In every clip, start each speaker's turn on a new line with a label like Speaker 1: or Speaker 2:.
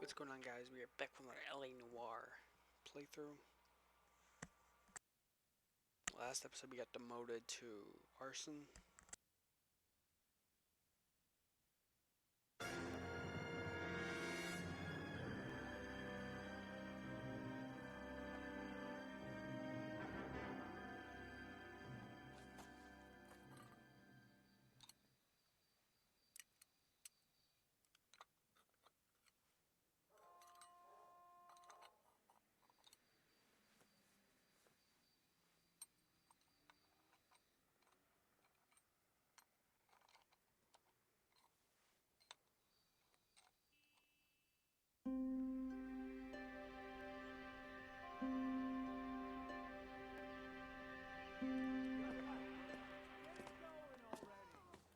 Speaker 1: What's going on, guys? We are back from our LA Noire playthrough. Last episode we got demoted to arson.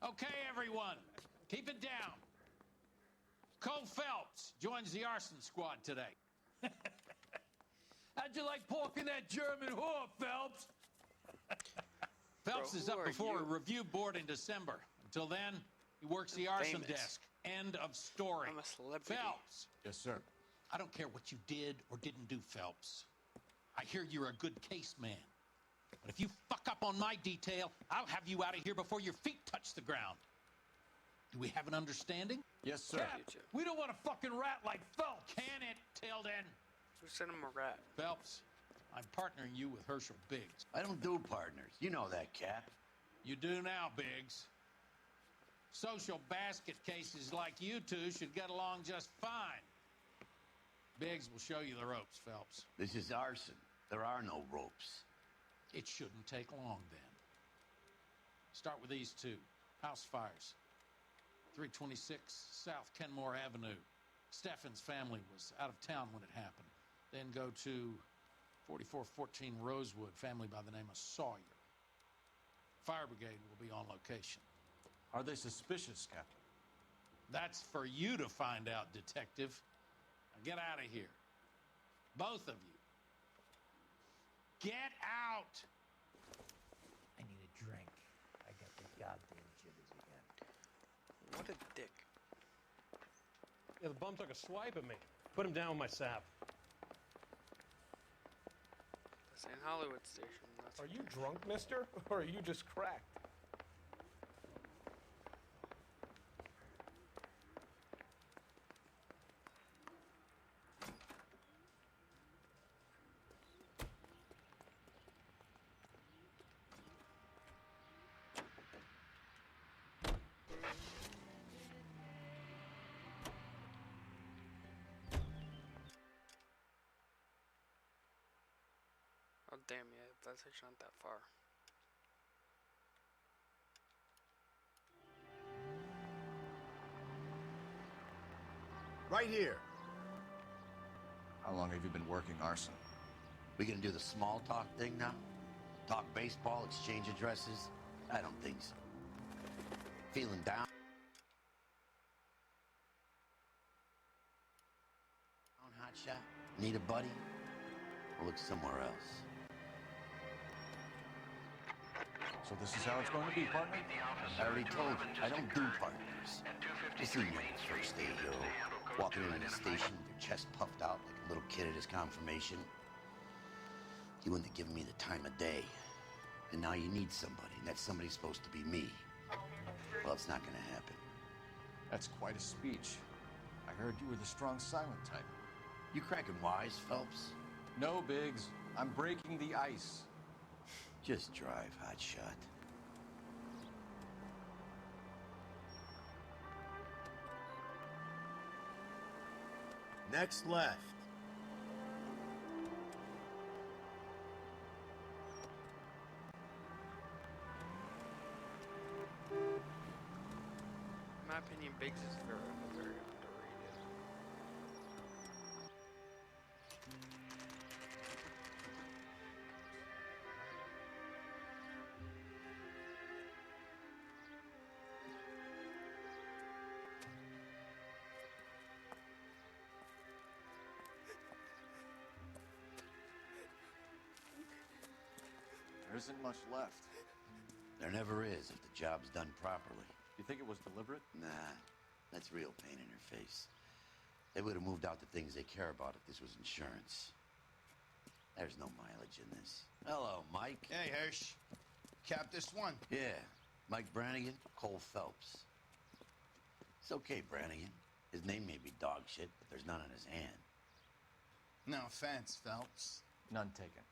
Speaker 2: Okay, everyone, keep it down. Cole Phelps joins the arson squad today.
Speaker 3: How'd you like porking that German whore, Phelps?
Speaker 2: Phelps is up before a review board in December. Until then, he works the arson desk. End of story.
Speaker 1: I'm a celebrity.
Speaker 2: Phelps.
Speaker 3: Yes, sir.
Speaker 2: I don't care what you did or didn't do, Phelps. I hear you're a good case man. But if you fuck up on my detail, I'll have you out of here before your feet touch the ground. Do we have an understanding?
Speaker 3: Yes, sir.
Speaker 1: Cap,
Speaker 3: we don't want a fucking rat like Phelps.
Speaker 2: Can it, Tilden?
Speaker 1: Who sent him a rat?
Speaker 2: Phelps, I'm partnering you with Herschel Biggs.
Speaker 4: I don't do partners. You know that, Cap.
Speaker 2: You do now, Biggs. Social basket cases like you two should get along just fine. Biggs will show you the ropes, Phelps.
Speaker 4: This is arson. There are no ropes.
Speaker 2: It shouldn't take long, then. Start with these two. House fires. 326 South Kenmore Avenue. Steffen's family was out of town when it happened. Then go to 4414 Rosewood, family by the name of Sawyer. Fire brigade will be on location.
Speaker 3: Are they suspicious, Captain?
Speaker 2: That's for you to find out, Detective. Now get out of here. Both of you. Get out!
Speaker 5: I need a drink. I got the goddamn jitters again.
Speaker 1: What a dick.
Speaker 6: Yeah, the bum took a swipe at me. Put him down with my sap.
Speaker 1: This ain't Hollywood Station. That's
Speaker 6: Are you drunk, mister? Or are you just cracked?
Speaker 1: Oh, damn, yeah, that's actually not that far.
Speaker 7: Right here.
Speaker 3: How long have you been working arson?
Speaker 4: We gonna do the small talk thing now? Talk baseball, exchange addresses? I don't think so. Feeling down? Hotshot? Need a buddy? We'll look somewhere else.
Speaker 3: So this is how it's going to be, partner?
Speaker 4: I already told you, I don't do partners. You see me on the first day, yo. Walking into the station with your chest puffed out like a little kid at his confirmation. You wouldn't have given me the time of day. And now you need somebody, and that somebody's supposed to be me. Well, it's not gonna happen.
Speaker 3: That's quite a speech. I heard you were the strong silent type.
Speaker 4: You cracking wise, Phelps?
Speaker 3: No, Biggs. I'm breaking the ice.
Speaker 4: Just drive, hotshot.
Speaker 7: Next left.
Speaker 1: In my opinion, Biggs is very underrated.
Speaker 3: There isn't much left.
Speaker 4: There never is if the job's done properly.
Speaker 3: You think it was deliberate?
Speaker 4: Nah, that's real pain in her face. They would have moved out the things they care about if this was insurance. There's no mileage in this. Hello, Mike.
Speaker 7: Hey, Hirsch. Cap this one.
Speaker 4: Yeah, Mike Brannigan, Cole Phelps. It's okay, Brannigan. His name may be dog shit, but there's none on his hand.
Speaker 7: No offense, Phelps.
Speaker 3: None taken.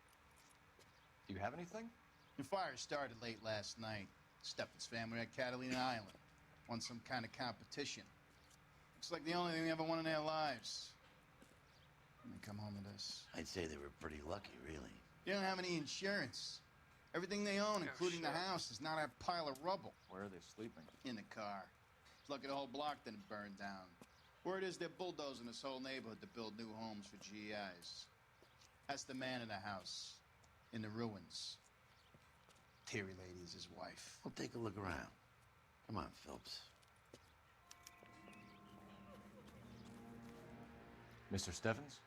Speaker 3: Do you have anything?
Speaker 7: The fire started late last night. Steffen's family at Catalina Island. Won some kind of competition. Looks like the only thing they ever won in their lives. And they come home to this.
Speaker 4: I'd say they were pretty lucky, really.
Speaker 7: You don't have any insurance. Everything they own, including the house, is now that pile of rubble.
Speaker 3: Where are they sleeping?
Speaker 7: In the car. It's lucky the whole block didn't burn down. Word is they're bulldozing this whole neighborhood to build new homes for GIs. That's the man in the house. In the ruins. Terry Lady is his wife.
Speaker 4: We'll take a look around. Come on, Phelps.
Speaker 3: Mr. Steffens?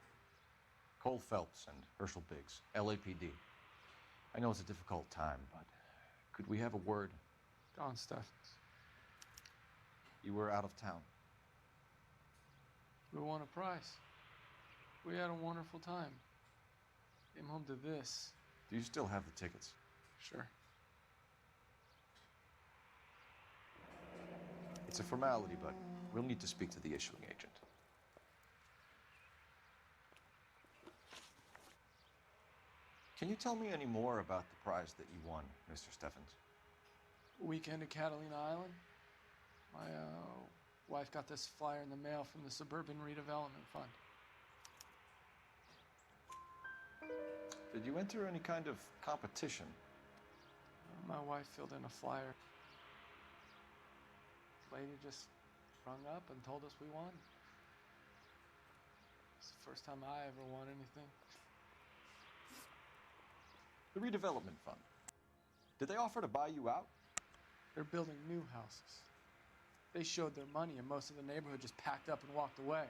Speaker 3: Cole Phelps and Herschel Biggs, LAPD. I know it's a difficult time, but could we have a word?
Speaker 8: Don Steffens.
Speaker 3: You were out of town.
Speaker 8: We won a prize. We had a wonderful time. Came home to this.
Speaker 3: Do you still have the tickets?
Speaker 8: Sure.
Speaker 3: It's a formality, but we'll need to speak to the issuing agent. Can you tell me any more about the prize that you won, Mr. Steffens?
Speaker 8: Weekend at Catalina Island. My wife got this flyer in the mail from the Suburban Redevelopment Fund.
Speaker 3: Did you enter any kind of competition?
Speaker 8: My wife filled in a flyer. Lady just rung up and told us we won. It's the first time I ever won anything.
Speaker 3: The redevelopment fund. Did they offer to buy you out?
Speaker 8: They're building new houses. They showed their money and most of the neighborhood just packed up and walked away.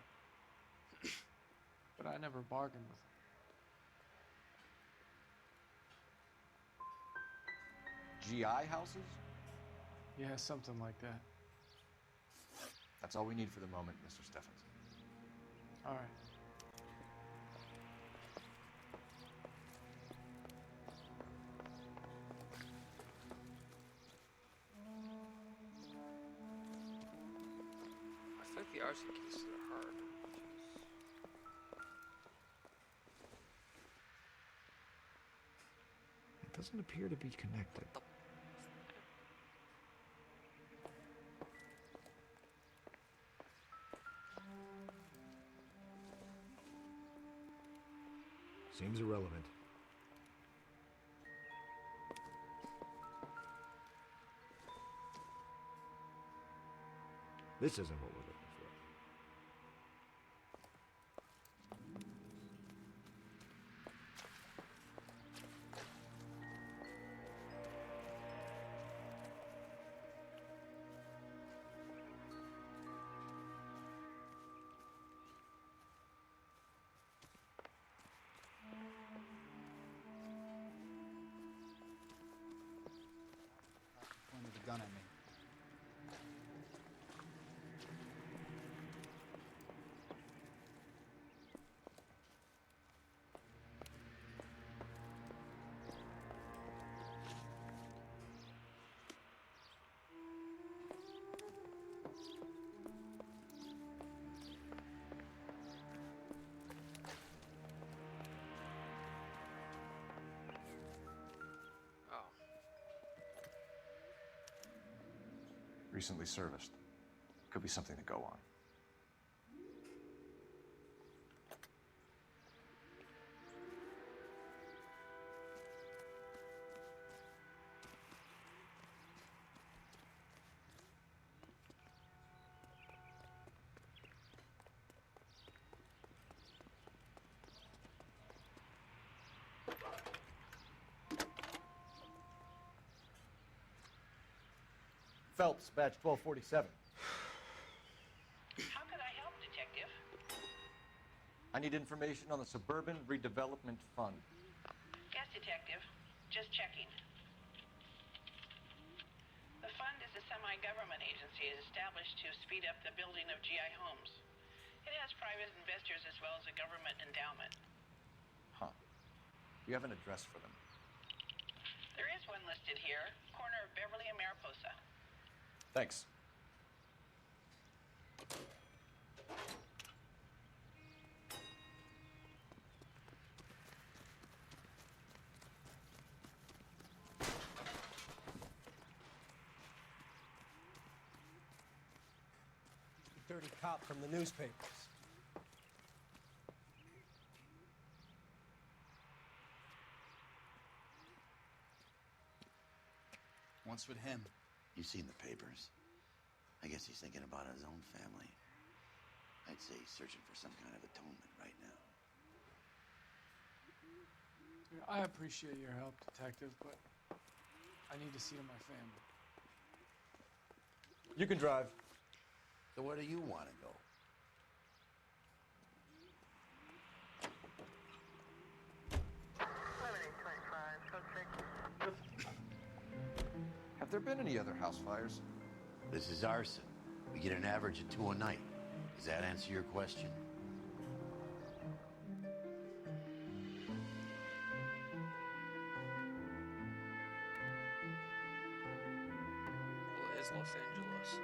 Speaker 8: But I never bargained with them.
Speaker 3: GI houses?
Speaker 8: Yeah, something like that.
Speaker 3: That's all we need for the moment, Mr. Steffens.
Speaker 8: All right.
Speaker 1: I think the arson cases are hard.
Speaker 5: It doesn't appear to be connected. Seems irrelevant. This isn't what we're looking for.
Speaker 7: Pointed a gun at me.
Speaker 1: Oh.
Speaker 3: Recently serviced. Could be something to go on.
Speaker 5: Phelps, badge 1247.
Speaker 9: How could I help, Detective?
Speaker 3: I need information on the Suburban Redevelopment Fund.
Speaker 9: Yes, Detective. Just checking. The fund is a semi-government agency established to speed up the building of GI homes. It has private investors as well as a government endowment.
Speaker 3: Huh. Do you have an address for them?
Speaker 9: There is one listed here, corner of Beverly and Mariposa.
Speaker 3: Thanks.
Speaker 5: The dirty cop from the newspapers.
Speaker 7: What's with him?
Speaker 4: You've seen the papers. I guess he's thinking about his own family. I'd say he's searching for some kind of atonement right now.
Speaker 8: I appreciate your help, Detective, but I need to see to my family.
Speaker 3: You can drive.
Speaker 4: So where do you want to go?
Speaker 3: Have there been any other house fires?
Speaker 4: This is arson. We get an average of 2 a night. Does that answer your question?
Speaker 1: Well, it is Los Angeles, so.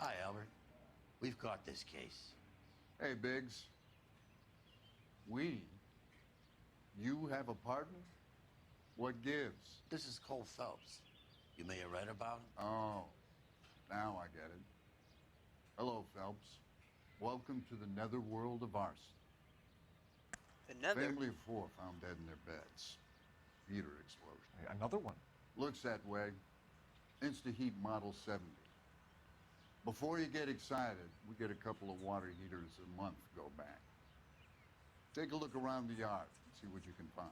Speaker 4: Hi, Albert. We've caught this case.
Speaker 10: Hey, Biggs. We? You have a partner? What gives?
Speaker 4: This is Cole Phelps. You may have read about him.
Speaker 10: Oh, now I get it. Hello, Phelps. Welcome to the netherworld of arson.
Speaker 1: The Nether.
Speaker 10: Family of 4 found dead in their beds. Heater explosion.
Speaker 3: Hey, another one.
Speaker 10: Looks that way. Insta-Heat Model 70. Before you get excited, we get a couple of water heaters a month go back. Take a look around the yard and see what you can find.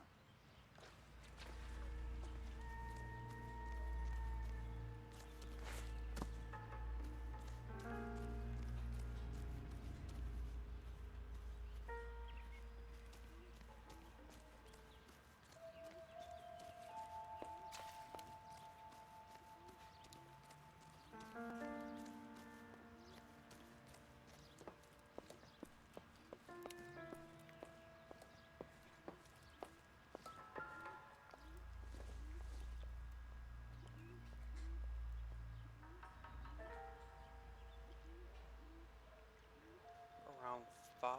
Speaker 1: Around 5.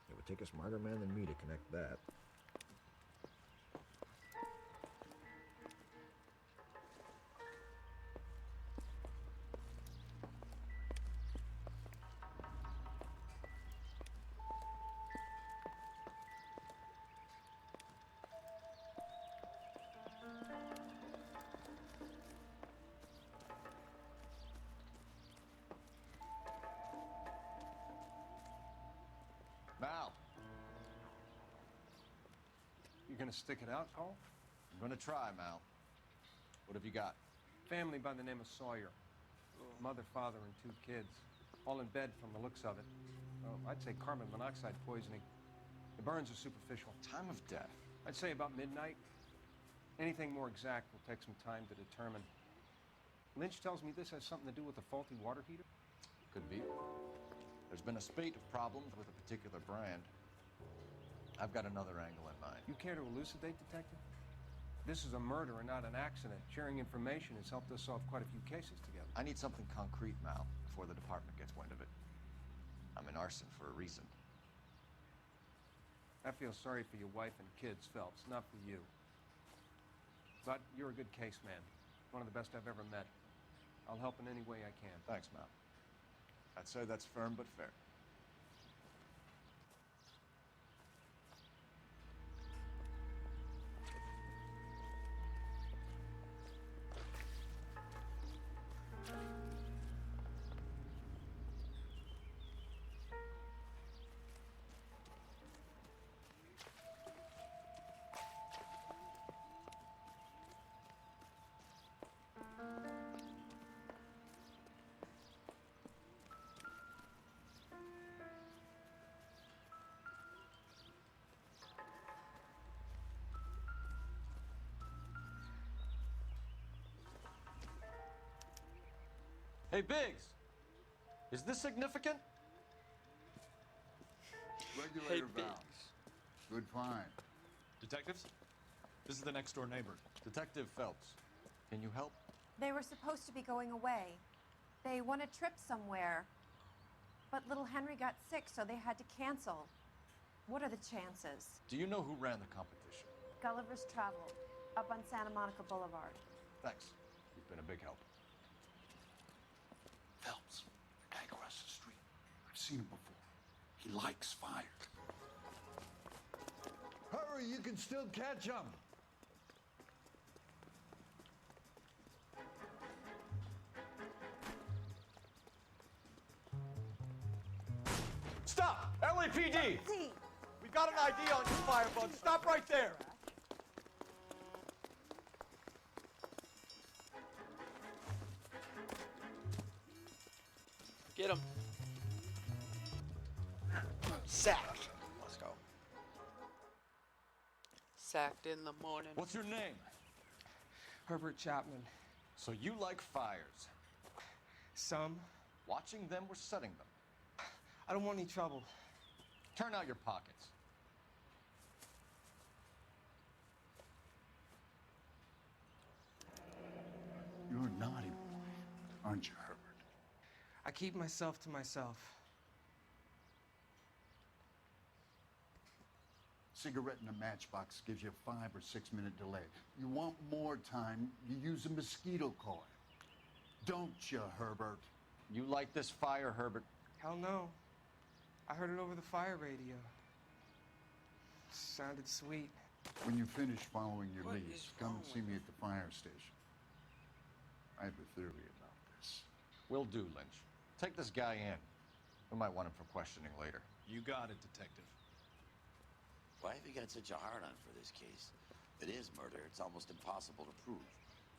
Speaker 11: It would take a smarter man than me to connect that.
Speaker 3: Mal,
Speaker 6: You gonna stick it out, Cole?
Speaker 3: I'm gonna try, Mal. What have you got?
Speaker 6: Family by the name of Sawyer. Mother, father, and 2 kids. All in bed from the looks of it. Oh, I'd say carbon monoxide poisoning. The burns are superficial.
Speaker 3: Time of death.
Speaker 6: I'd say about midnight. Anything more exact will take some time to determine. Lynch tells me this has something to do with a faulty water heater.
Speaker 3: Could be. There's been a spate of problems with a particular brand. I've got another angle in mind.
Speaker 6: You care to elucidate, Detective? This is a murder and not an accident. Sharing information has helped us solve quite a few cases together.
Speaker 3: I need something concrete, Mal, before the department gets wind of it. I'm in arson for a reason.
Speaker 6: I feel sorry for your wife and kids, Phelps, not for you. But you're a good case man. One of the best I've ever met. I'll help in any way I can.
Speaker 3: Thanks, Mal. I'd say that's firm but fair. Hey, Biggs. Is this significant?
Speaker 10: Regulator
Speaker 1: Biggs.
Speaker 10: valves. Good find.
Speaker 2: Detectives? This is the next door neighbor.
Speaker 3: Detective Phelps. Can you help?
Speaker 12: They were supposed to be going away. They won a trip somewhere. But little Henry got sick, so they had to cancel. What are the chances?
Speaker 3: Do you know who ran the competition?
Speaker 12: Gulliver's Travel, up on Santa Monica Boulevard.
Speaker 3: Thanks. You've been a big help.
Speaker 10: Phelps, the guy across the street. I've seen him before. He likes fire. Hurry, you can still catch him.
Speaker 3: Stop! LAPD!
Speaker 12: See,
Speaker 3: We got an ID on you, Firebug. Stop right there!
Speaker 1: Get him. Sacked. Let's go. Sacked in the morning.
Speaker 3: What's your name?
Speaker 6: Herbert Chapman.
Speaker 3: So you like fires.
Speaker 6: Some.
Speaker 3: Watching them or setting them?
Speaker 6: I don't want any trouble.
Speaker 3: Turn out your pockets.
Speaker 10: You're a naughty boy, aren't you, Herbert?
Speaker 6: I keep myself to myself.
Speaker 10: Cigarette in a matchbox gives you a 5 or 6 minute delay. You want more time, you use a mosquito coil. Don't you, Herbert?
Speaker 3: You like this fire, Herbert?
Speaker 6: Hell no. I heard it over the fire radio. Sounded sweet.
Speaker 10: When you finish following your
Speaker 1: What
Speaker 10: leads,
Speaker 1: is
Speaker 10: come
Speaker 1: wrong
Speaker 10: and see me at the fire station. I have a theory about this.
Speaker 3: Will do, Lynch. Take this guy in. We might want him for questioning later.
Speaker 2: You got it, Detective.
Speaker 4: Why have you got such a hard-on for this case? If it is murder, it's almost impossible to prove.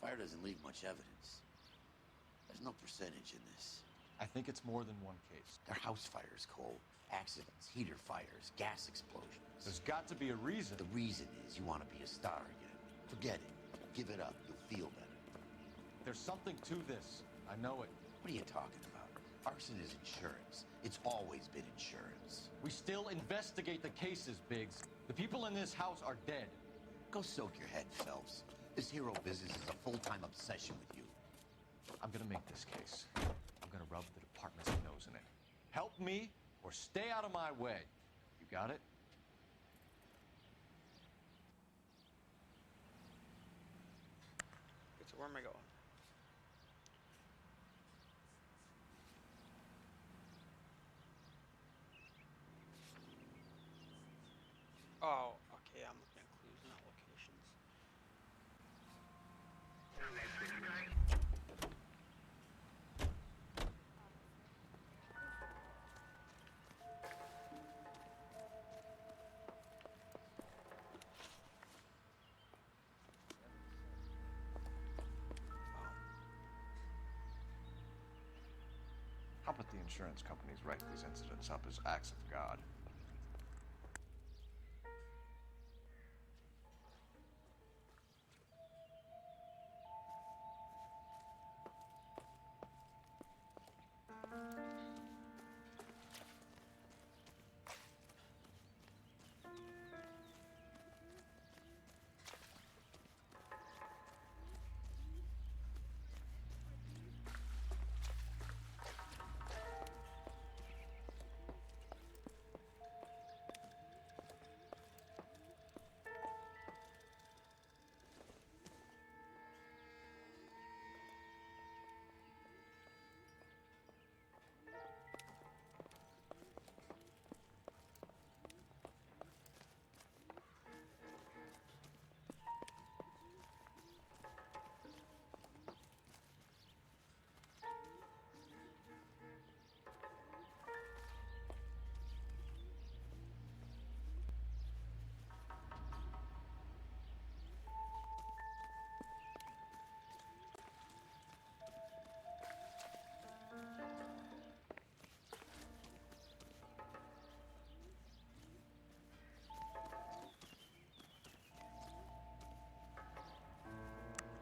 Speaker 4: Fire doesn't leave much evidence. There's no percentage in this.
Speaker 3: I think it's more than one case.
Speaker 4: They're house fires, Cole. Accidents, heater fires, gas explosions.
Speaker 3: There's got to be a reason.
Speaker 4: The reason is you want to be a star again. Forget it. Give it up. You'll feel better.
Speaker 3: There's something to this. I know it.
Speaker 4: What are you talking about? Arson is insurance. It's always been insurance.
Speaker 3: We still investigate the cases, Biggs. The people in this house are dead.
Speaker 4: Go soak your head, Phelps. This hero business is a full-time obsession with you.
Speaker 3: I'm gonna make this case. I'm gonna rub the department's nose in it. Help me or stay out of my way. You got it?
Speaker 1: So where am I going? Oh, okay, I'm looking at clues, not locations.
Speaker 3: How about the insurance companies write these incidents up as acts of God?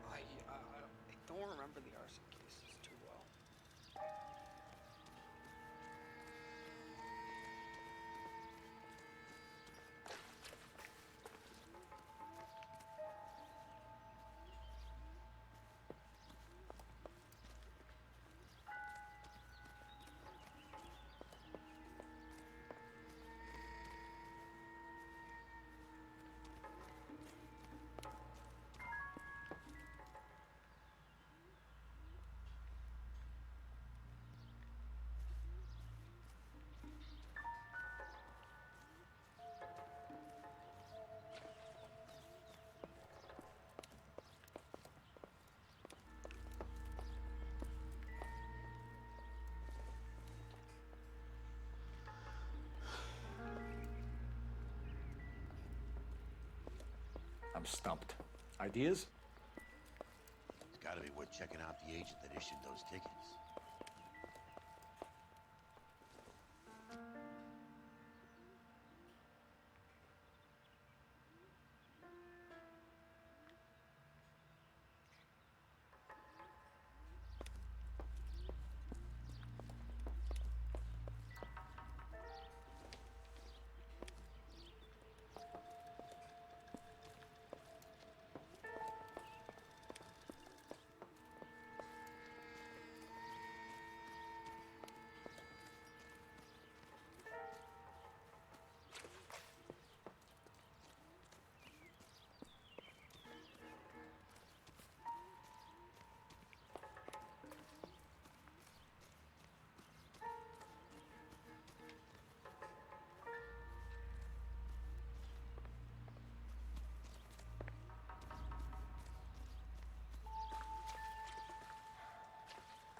Speaker 1: I don't remember the arson cases too well.
Speaker 11: I'm stumped. Ideas?
Speaker 4: It's gotta be worth checking out the agent that issued those tickets.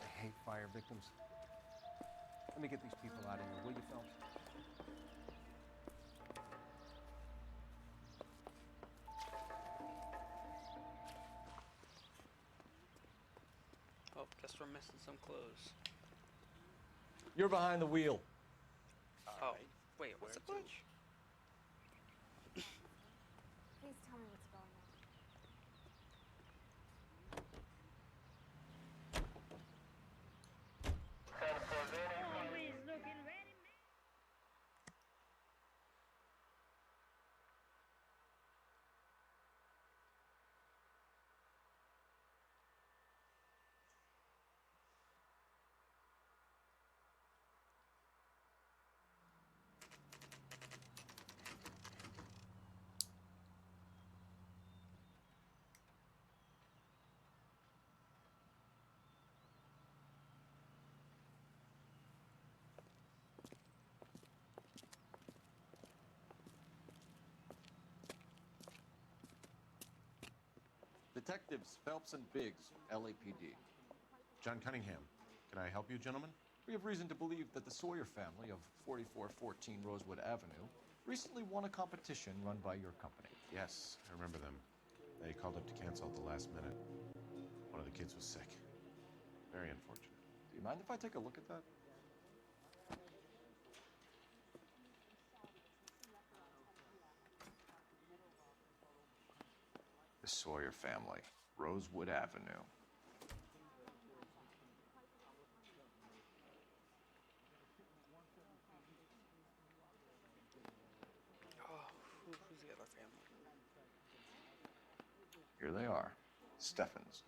Speaker 6: I hate fire victims. Let me get these people out of here, will you, Phelps?
Speaker 1: Oh, guess we're missing some clothes.
Speaker 3: You're behind the wheel.
Speaker 1: Oh, wait, what's the bunch?
Speaker 12: Please tell me what's going on.
Speaker 13: Always looking ready, man.
Speaker 3: Detectives Phelps and Biggs, LAPD.
Speaker 14: John Cunningham. Can I help you, gentlemen?
Speaker 3: We have reason to believe that the Sawyer family of 4414 Rosewood Avenue recently won a competition run by your company.
Speaker 14: Yes, I remember them. They called up to cancel at the last minute. One of the kids was sick. Very unfortunate.
Speaker 3: Do you mind if I take a look at that? The Sawyer family, Rosewood Avenue.
Speaker 1: Oh, who's the other family?
Speaker 3: Here they are, Steffens.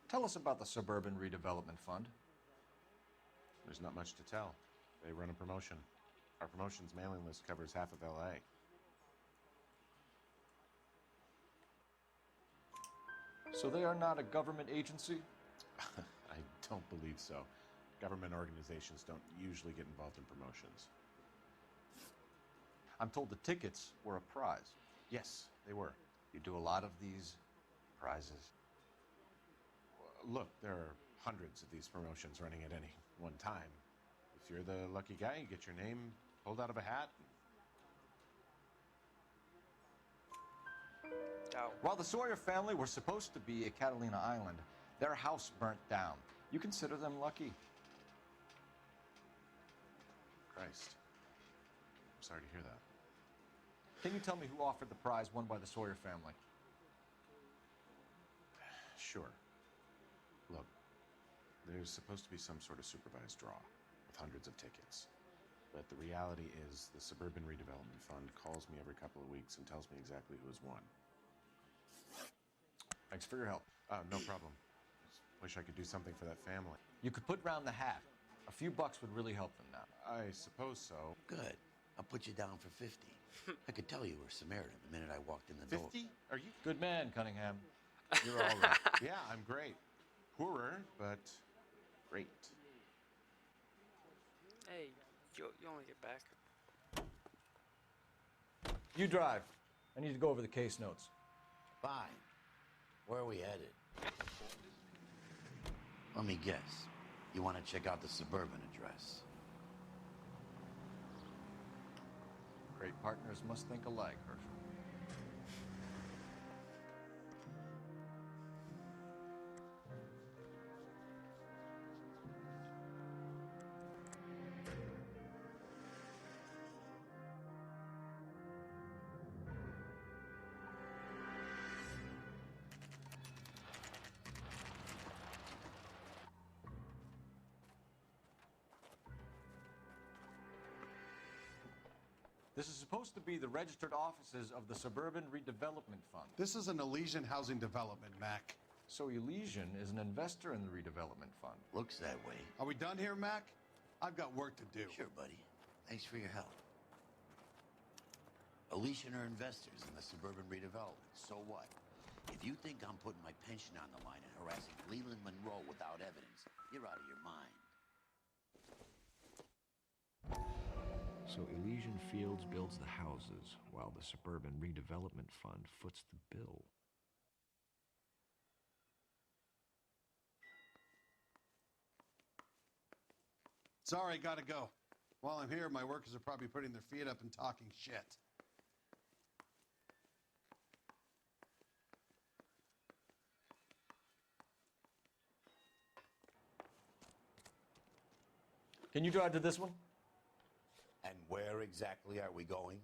Speaker 3: Tell us about the Suburban Redevelopment Fund.
Speaker 14: There's not much to tell. They run a promotion. Our promotion's mailing list covers half of LA.
Speaker 3: So they are not a government agency?
Speaker 14: I don't believe so. Government organizations don't usually get involved in promotions.
Speaker 3: I'm told the tickets were a prize.
Speaker 14: Yes, they were.
Speaker 3: You do a lot of these prizes?
Speaker 14: Look, there are hundreds of these promotions running at any one time. If you're the lucky guy, you get your name pulled out of a hat.
Speaker 1: Oh.
Speaker 3: While the Sawyer family were supposed to be at Catalina Island, their house burnt down. You consider them lucky?
Speaker 14: Christ. I'm sorry to hear that.
Speaker 3: Can you tell me who offered the prize won by the Sawyer family?
Speaker 14: Sure. Look, there's supposed to be some sort of supervised draw with hundreds of tickets. But the reality is the Suburban Redevelopment Fund calls me every couple of weeks and tells me exactly who has won.
Speaker 3: Thanks for your help.
Speaker 14: No problem. Just wish I could do something for that family.
Speaker 3: You could put round the hat. A few bucks would really help them now.
Speaker 14: I suppose so.
Speaker 4: Good. I'll put you down for 50. I could tell you were Samaritan the minute I walked in the door.
Speaker 14: 50? Are you?
Speaker 3: Good man, Cunningham. You're all right.
Speaker 14: Yeah, I'm great. Poorer, but great.
Speaker 1: Hey, you only get back.
Speaker 3: You drive. I need to go over the case notes.
Speaker 4: Fine. Where are we headed? Let me guess. You want to check out the Suburban address?
Speaker 3: Great partners must think alike, Herschel. This is supposed to be the registered offices of the Suburban Redevelopment Fund.
Speaker 15: This is an Elysian housing development, Mac.
Speaker 3: So Elysian is an investor in the redevelopment fund.
Speaker 4: Looks that way.
Speaker 15: Are we done here, Mac? I've got work to do.
Speaker 4: Sure, buddy. Thanks for your help. Elysian are investors in the suburban redevelopment. So what? If you think I'm putting my pension on the line and harassing Leland Monroe without evidence, you're out of your mind.
Speaker 11: So Elysian Fields builds the houses, while the Suburban Redevelopment Fund foots the bill.
Speaker 15: Sorry, gotta go. While I'm here, my workers are probably putting their feet up and talking shit.
Speaker 3: Can you drive to this one?
Speaker 4: And where exactly are we going?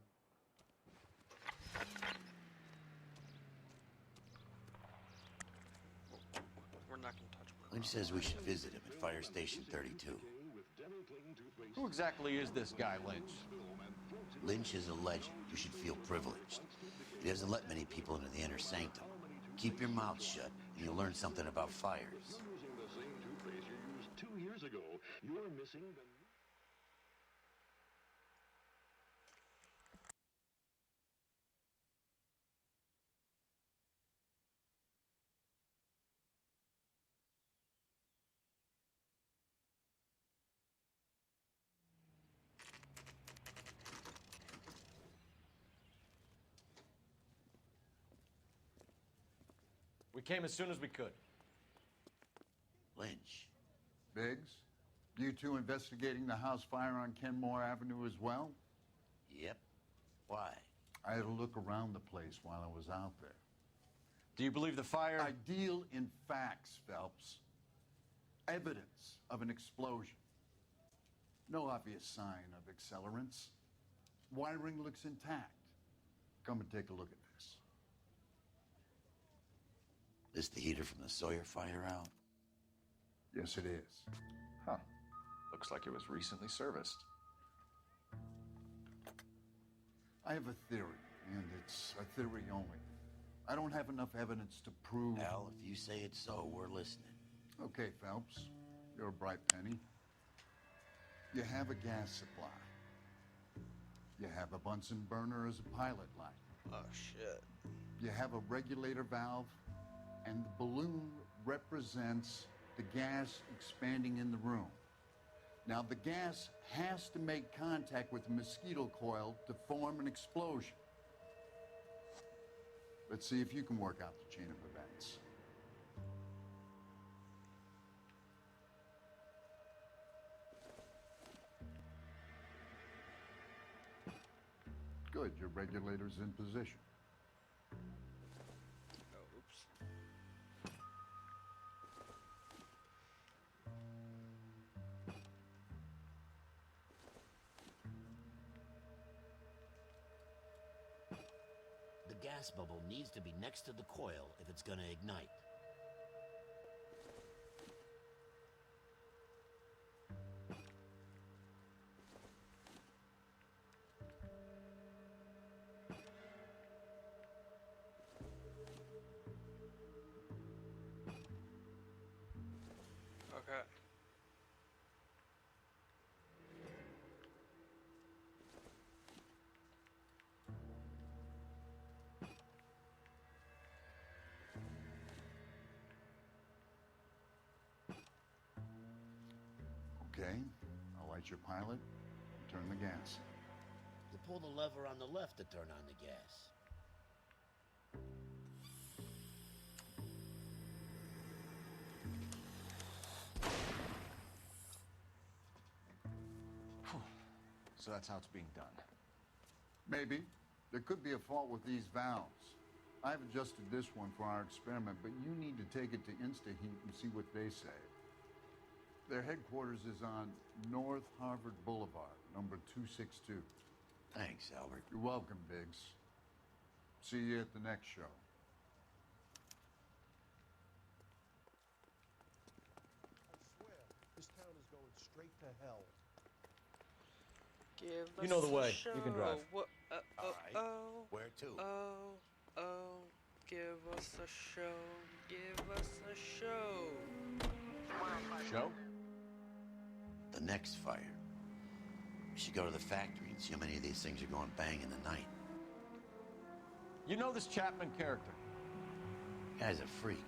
Speaker 1: We're not gonna touch Monroe.
Speaker 4: Lynch says we should visit him at Fire Station 32.
Speaker 3: Who exactly is this guy, Lynch?
Speaker 4: Lynch is a legend. You should feel privileged. He doesn't let many people into the inner sanctum. Keep your mouth shut, and you'll learn something about fires.
Speaker 13: Using the same toothpaste you used 2 years ago, you're missing the...
Speaker 3: We came as soon as we could.
Speaker 4: Lynch.
Speaker 10: Biggs, you two investigating the house fire on Kenmore Avenue as well?
Speaker 4: Yep. Why?
Speaker 10: I had a look around the place while I was out there.
Speaker 3: Do you believe the fire?
Speaker 10: I deal in facts, Phelps. Evidence of an explosion. No obvious sign of accelerants. Wiring looks intact. Come and take a look at this.
Speaker 4: Is the heater from the Sawyer fire out?
Speaker 10: Yes, it is.
Speaker 3: Huh. Looks like it was recently serviced.
Speaker 10: I have a theory, and it's a theory only. I don't have enough evidence to prove...
Speaker 4: Al, if you say it's so, we're listening.
Speaker 10: Okay, Phelps. You're a bright penny. You have a gas supply. You have a Bunsen burner as a pilot light.
Speaker 1: Oh, shit.
Speaker 10: You have a regulator valve, and the balloon represents the gas expanding in the room. Now, the gas has to make contact with the mosquito coil to form an explosion. Let's see if you can work out the chain of events. Good, your regulator's in position.
Speaker 1: Oh, oops.
Speaker 4: The gas bubble needs to be next to the coil if it's gonna ignite.
Speaker 1: Okay.
Speaker 10: Okay, I'll light your pilot and turn the gas.
Speaker 4: You pull the lever on the left to turn on the gas.
Speaker 3: So that's how it's being done.
Speaker 10: Maybe. There could be a fault with these valves. I've adjusted this one for our experiment, but you need to take it to InstaHeat and see what they say. Their headquarters is on North Harvard Boulevard, number 262.
Speaker 4: Thanks, Albert.
Speaker 10: You're welcome, Biggs. See you at the next show.
Speaker 15: I swear, this town is going straight to hell.
Speaker 1: Give
Speaker 3: You know
Speaker 1: us
Speaker 3: the
Speaker 1: a
Speaker 3: way.
Speaker 1: show.
Speaker 3: You can drive.
Speaker 4: Where to?
Speaker 1: Give us a show. Give us a show.
Speaker 3: Show?
Speaker 4: The next fire. We should go to the factory and see how many of these things are going bang in the night.
Speaker 3: You know this Chapman character?
Speaker 4: Guy's a freak.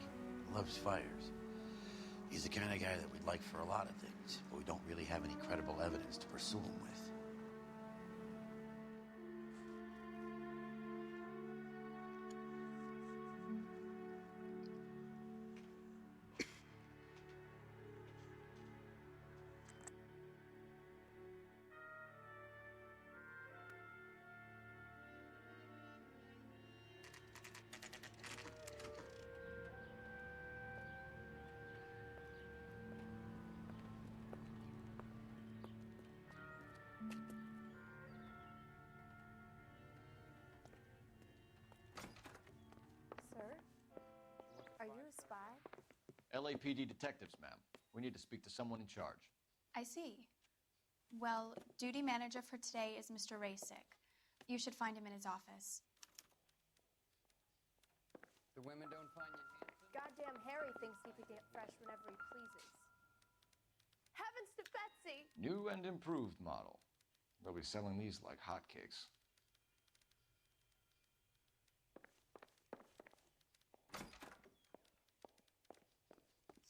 Speaker 4: Loves fires. He's the kind of guy that we'd like for a lot of things, but we don't really have any credible evidence to pursue him with.
Speaker 12: Sir? Are you a spy?
Speaker 3: LAPD detectives, ma'am. We need to speak to someone in charge.
Speaker 16: I see. Well, duty manager for today is Mr. Rasick. You should find him in his office.
Speaker 17: The women don't find you handsome?
Speaker 12: Goddamn Harry thinks he could get fresh whenever he pleases. Heavens to Betsy!
Speaker 3: New and improved model. They'll be selling these like hotcakes.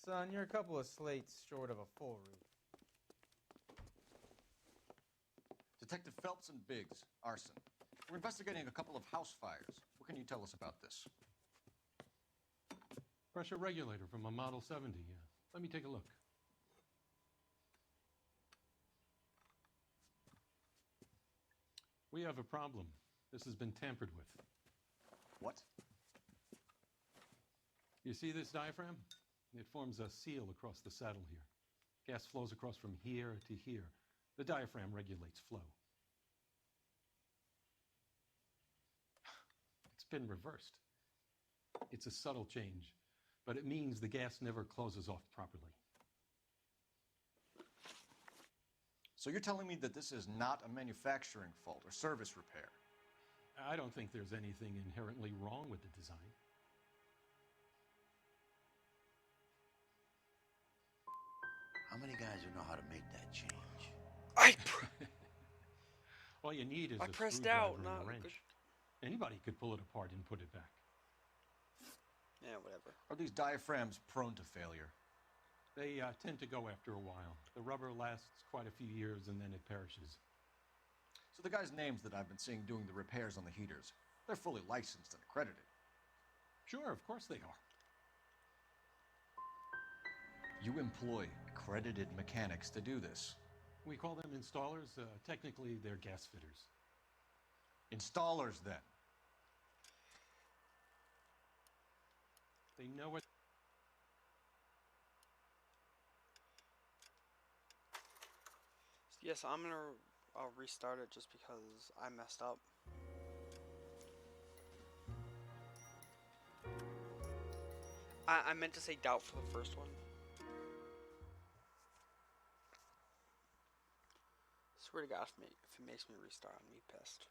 Speaker 18: Son, you're a couple of slates short of a full roof.
Speaker 3: Detective Phelps and Biggs, arson. We're investigating a couple of house fires. What can you tell us about this?
Speaker 19: Pressure regulator from a Model 70. Let me take a look. We have a problem. This has been tampered with.
Speaker 3: What?
Speaker 19: You see this diaphragm? It forms a seal across the saddle here. Gas flows across from here to here. The diaphragm regulates flow. It's been reversed. It's a subtle change, but it means the gas never closes off properly.
Speaker 3: So you're telling me that this is not a manufacturing fault or service repair?
Speaker 19: I don't think there's anything inherently wrong with the design.
Speaker 4: How many guys would know how to make that change?
Speaker 19: All you need is
Speaker 1: I
Speaker 19: a
Speaker 1: pressed
Speaker 19: screwdriver
Speaker 1: out,
Speaker 19: and
Speaker 1: not
Speaker 19: a
Speaker 1: a
Speaker 19: wrench.
Speaker 1: good-
Speaker 19: Anybody could pull it apart and put it back.
Speaker 1: Yeah, whatever.
Speaker 3: Are these diaphragms prone to failure?
Speaker 19: They tend to go after a while. The rubber lasts quite a few years and then it perishes.
Speaker 3: So the guys' names that I've been seeing doing the repairs on the heaters, they're fully licensed and accredited.
Speaker 19: Sure, of course they are.
Speaker 3: You employ accredited mechanics to do this.
Speaker 19: We call them installers. Technically, they're gas fitters.
Speaker 3: Installers, then.
Speaker 19: They know what...
Speaker 1: Yes, I'll restart it just because I messed up. I meant to say doubt for the first one. Swear to God, if it makes me restart, I'm gonna be pissed.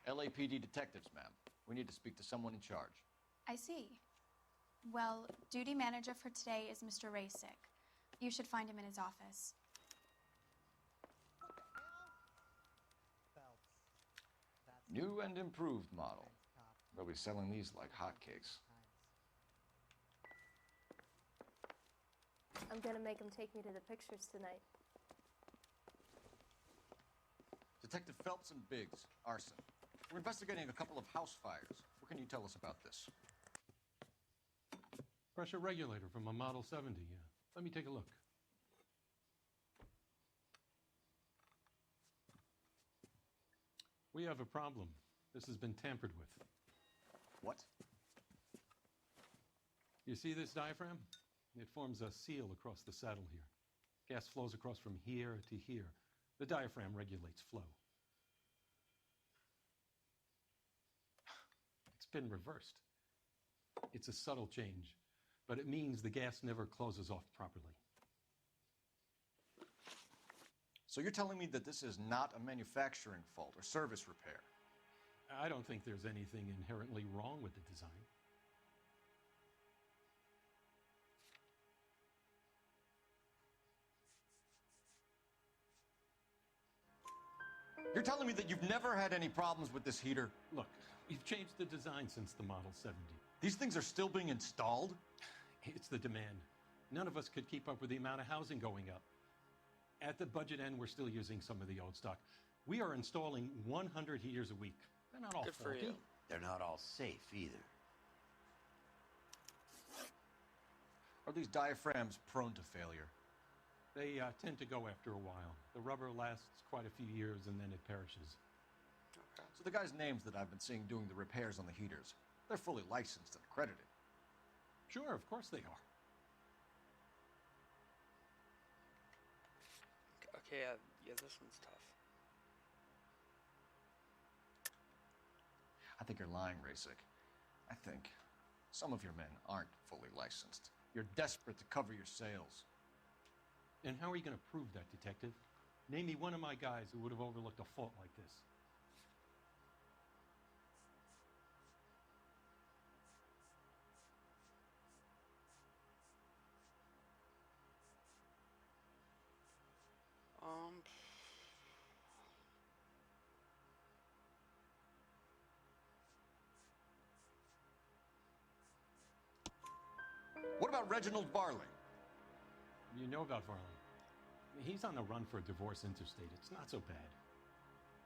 Speaker 3: LAPD detectives, ma'am. We need to speak to someone in charge.
Speaker 16: I see. Well, duty manager for today is Mr. Rasick. You should find him in his office.
Speaker 3: New and improved model. They'll be selling these like hotcakes.
Speaker 20: I'm gonna make him take me to the pictures tonight.
Speaker 3: Detective Phelps and Biggs, arson. We're investigating a couple of house fires. What can you tell us about this?
Speaker 19: Pressure regulator from a Model 70, yeah. Let me take a look. We have a problem. This has been tampered with.
Speaker 3: What?
Speaker 19: You see this diaphragm? It forms a seal across the saddle here. Gas flows across from here to here. The diaphragm regulates flow. It's been reversed. It's a subtle change, but it means the gas never closes off properly.
Speaker 3: So you're telling me that this is not a manufacturing fault or service repair?
Speaker 19: I don't think there's anything inherently wrong with the design.
Speaker 3: You're telling me that you've never had any problems with this heater?
Speaker 19: Look, we've changed the design since the Model 70.
Speaker 3: These things are still being installed?
Speaker 19: It's the demand. None of us could keep up with the amount of housing going up. At the budget end, we're still using some of the old stock. We are installing 100 heaters a week. They're not all
Speaker 1: Good for
Speaker 19: faulty.
Speaker 1: you.
Speaker 4: They're not all safe either.
Speaker 3: Are these diaphragms prone to failure?
Speaker 19: They tend to go after a while. The rubber lasts quite a few years and then it perishes.
Speaker 3: So the guys' names that I've been seeing doing the repairs on the heaters, they're fully licensed and accredited.
Speaker 19: Sure, of course they are.
Speaker 1: Okay, yeah, this one's tough.
Speaker 3: I think you're lying, Rasik. I think some of your men aren't fully licensed. You're desperate to cover your sales.
Speaker 19: And how are you going to prove that, Detective? Name me one of my guys who would have overlooked a fault like this.
Speaker 3: What about Reginald Varley?
Speaker 19: You know about Varley. He's on the run for a divorce interstate. It's not so bad.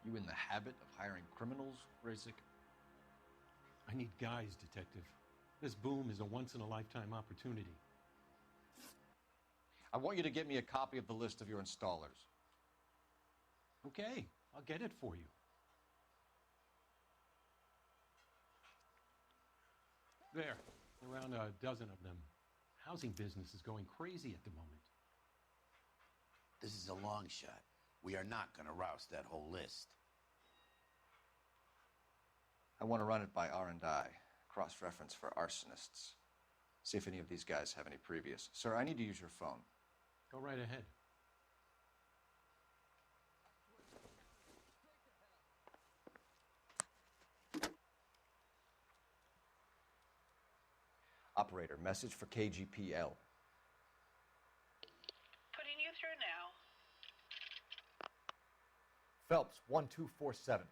Speaker 3: You in the habit of hiring criminals, Rasik?
Speaker 19: I need guys, Detective. This boom is a once-in-a-lifetime opportunity.
Speaker 3: I want you to get me a copy of the list of your installers.
Speaker 19: Okay, I'll get it for you. There, around a dozen of them. Housing business is going crazy at the moment.
Speaker 4: This is a long shot. We are not going to roust that whole list.
Speaker 3: I want to run it by R&I, cross-reference for arsonists. See if any of these guys have any previous. Sir, I need to use your phone.
Speaker 19: Go right ahead.
Speaker 3: Operator, message for KGPL.
Speaker 9: Putting you through now.
Speaker 3: Phelps, 1247.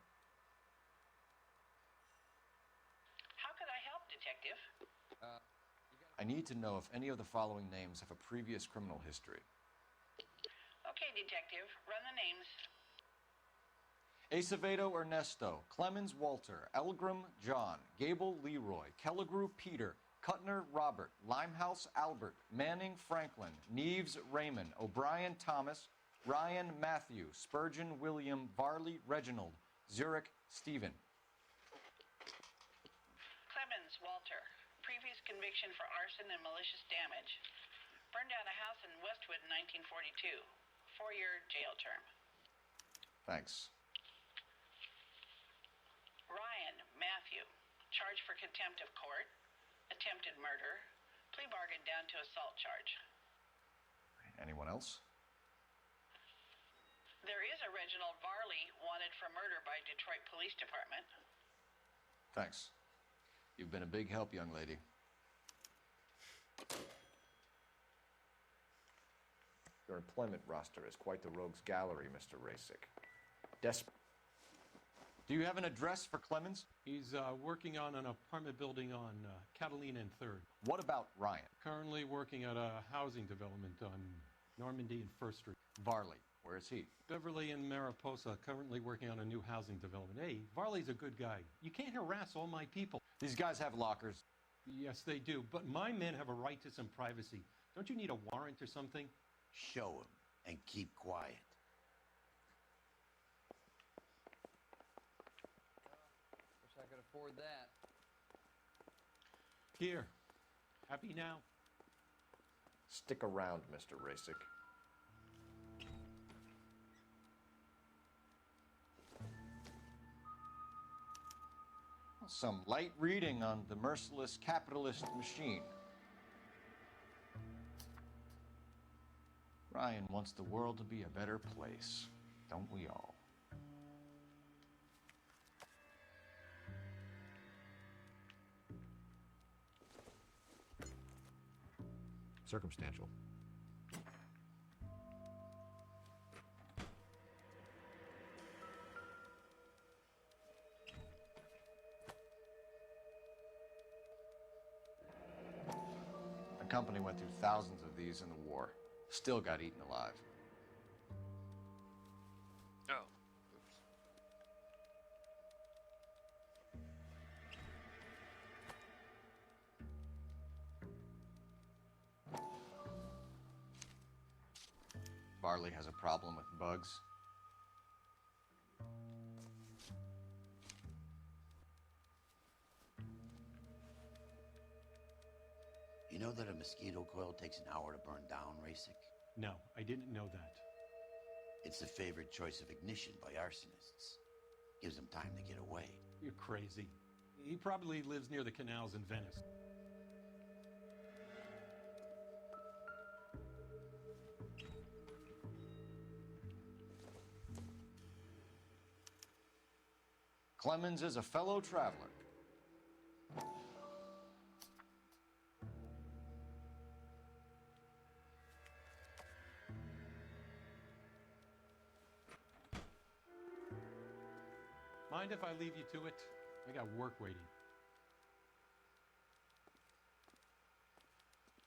Speaker 9: How could I help, Detective?
Speaker 3: I need to know if any of the following names have a previous criminal history.
Speaker 9: Okay, Detective. Run the names.
Speaker 3: Acevedo Ernesto, Clemens Walter, Elgram John, Gable Leroy, Kelligrew Peter, Kuttner Robert, Limehouse Albert, Manning Franklin, Neves Raymond, O'Brien Thomas, Ryan Matthew, Spurgeon William, Varley Reginald, Zurich Stephen.
Speaker 9: Clemens Walter. Previous conviction for arson and malicious damage. Burned down a house in Westwood in 1942. 4-year jail term.
Speaker 3: Thanks.
Speaker 9: Ryan Matthew. Charged for contempt of court. Attempted murder. Plea bargain down to assault charge.
Speaker 3: Anyone else?
Speaker 9: There is a Reginald Varley wanted for murder by Detroit Police Department.
Speaker 3: Thanks. You've been a big help, young lady. Your employment roster is quite the rogues gallery, Mr. Rasik. Do you have an address for Clemens?
Speaker 19: He's working on an apartment building on Catalina and 3rd.
Speaker 3: What about Ryan?
Speaker 19: Currently working at a housing development on Normandy and 1st Street.
Speaker 3: Varley, where is he?
Speaker 19: Beverly and Mariposa, currently working on a new housing development. Hey, Varley's a good guy. You can't harass all my people.
Speaker 3: These guys have lockers.
Speaker 19: Yes, they do, but my men have a right to some privacy. Don't you need a warrant or something?
Speaker 4: Show him and keep quiet.
Speaker 17: Wish I could afford that.
Speaker 19: Here. Happy now?
Speaker 11: Stick around, Mr. Rasick.
Speaker 3: Some light reading on the merciless capitalist machine. Ryan wants the world to be a better place, don't we all?
Speaker 11: Circumstantial.
Speaker 3: The company went through thousands of these in the war. Still got eaten alive.
Speaker 1: Oh.
Speaker 3: Varley has a problem with bugs.
Speaker 4: You know that a mosquito coil takes an hour to burn down, Rasick?
Speaker 19: No, I didn't know that.
Speaker 4: It's the favorite choice of ignition by arsonists. Gives them time to get away.
Speaker 19: You're crazy. He probably lives near the canals in Venice.
Speaker 3: Clemens is a fellow traveler.
Speaker 19: Mind if I leave you to it? I got work waiting.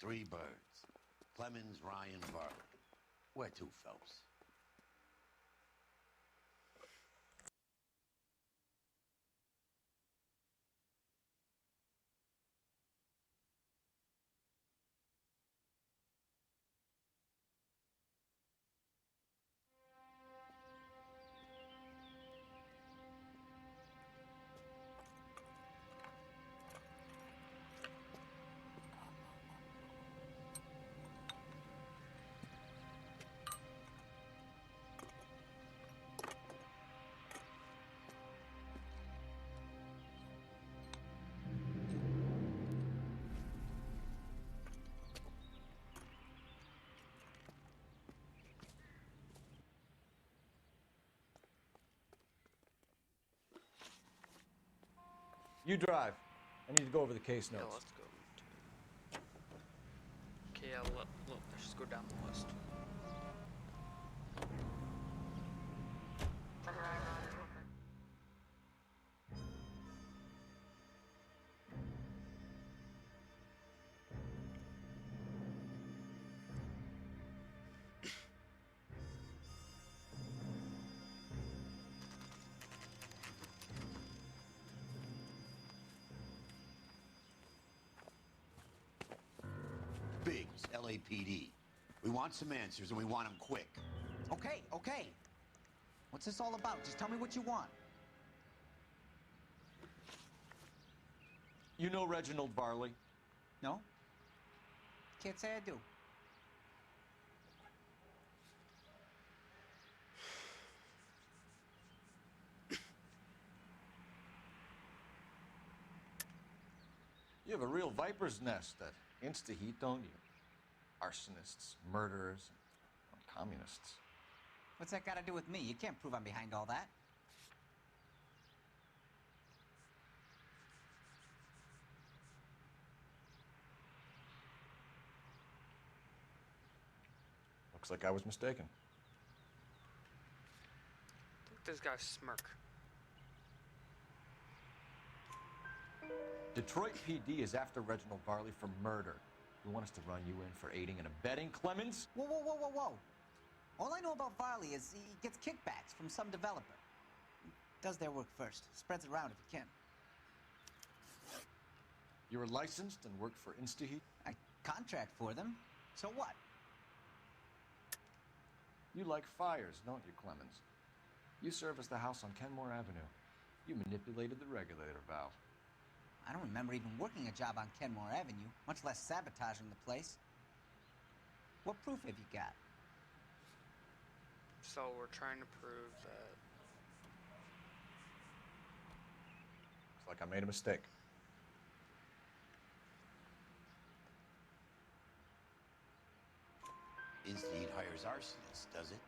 Speaker 4: 3 birds. Clemens, Ryan, Varley. Where to, Phelps?
Speaker 3: You drive. I need to go over the case
Speaker 1: Yeah,
Speaker 3: notes.
Speaker 1: let's go. Okay, yeah, let's just go down the list.
Speaker 4: Biggs, LAPD. We want some answers, and we want them quick.
Speaker 21: Okay, okay. What's this all about? Just tell me what you want.
Speaker 3: You know Reginald Varley?
Speaker 21: No? Can't say I do.
Speaker 3: You have a real viper's nest that insta-heat, don't you? Arsonists, murderers, and communists.
Speaker 21: What's that got to do with me? You can't prove I'm behind all that.
Speaker 3: Looks like I was mistaken.
Speaker 1: I think this guy's smirk.
Speaker 3: Detroit PD is after Reginald Varley for murder. You want us to run you in for aiding and abetting, Clemens?
Speaker 21: Whoa, whoa, whoa, whoa, whoa. All I know about Varley is he gets kickbacks from some developer. He does their work first, spreads it around if he can.
Speaker 3: You were licensed and worked for InstaHeat?
Speaker 21: I contract for them. So what?
Speaker 3: You like fires, don't you, Clemens? You serviced the house on Kenmore Avenue. You manipulated the regulator valve.
Speaker 21: I don't remember even working a job on Kenmore Avenue, much less sabotaging the place. What proof have you got?
Speaker 1: So we're trying to prove that.
Speaker 3: Looks like I made a mistake.
Speaker 4: InstaHeat hires arsonists, does it?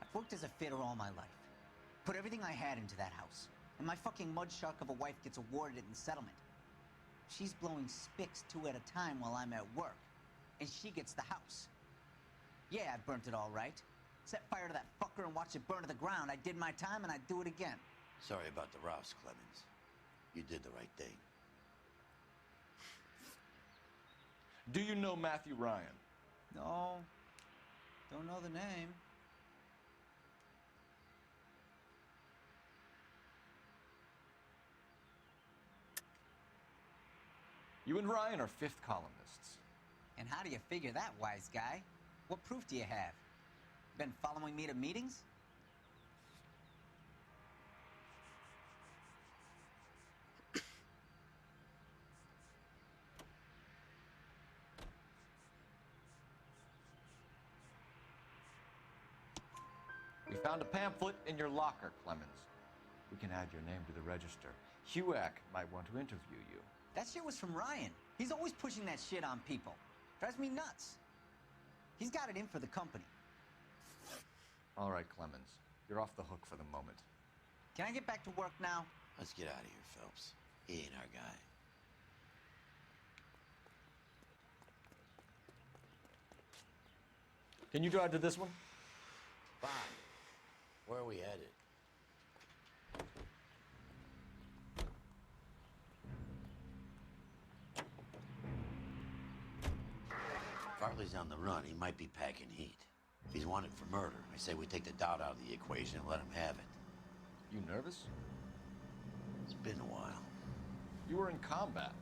Speaker 21: I've worked as a fitter all my life. Put everything I had into that house. And my fucking mud shark of a wife gets awarded it in settlement. She's blowing spics 2 at a time while I'm at work. And she gets the house. Yeah, I burnt it all right. Set fire to that fucker and watch it burn to the ground. I did my time and I'd do it again.
Speaker 4: Sorry about the Rouse, Clemens. You did the right thing.
Speaker 3: Do you know Matthew Ryan?
Speaker 21: No. Don't know the name.
Speaker 3: You and Ryan are fifth columnists.
Speaker 21: And how do you figure that, wise guy? What proof do you have? Been following me to meetings?
Speaker 3: We found a pamphlet in your locker, Clemens. We can add your name to the register. HUAC might want to interview you.
Speaker 21: That shit was from Ryan. He's always pushing that shit on people. Drives me nuts. He's got it in for the company.
Speaker 3: All right, Clemens. You're off the hook for the moment.
Speaker 21: Can I get back to work now?
Speaker 4: Let's get out of here, Phelps. He ain't our guy.
Speaker 3: Can you drive to this one?
Speaker 4: Fine. Where are we headed? Farley's on the run. He might be packing heat. If he's wanted for murder, I say we take the doubt out of the equation and let him have it.
Speaker 3: You nervous?
Speaker 4: It's been a while.
Speaker 3: You were in combat.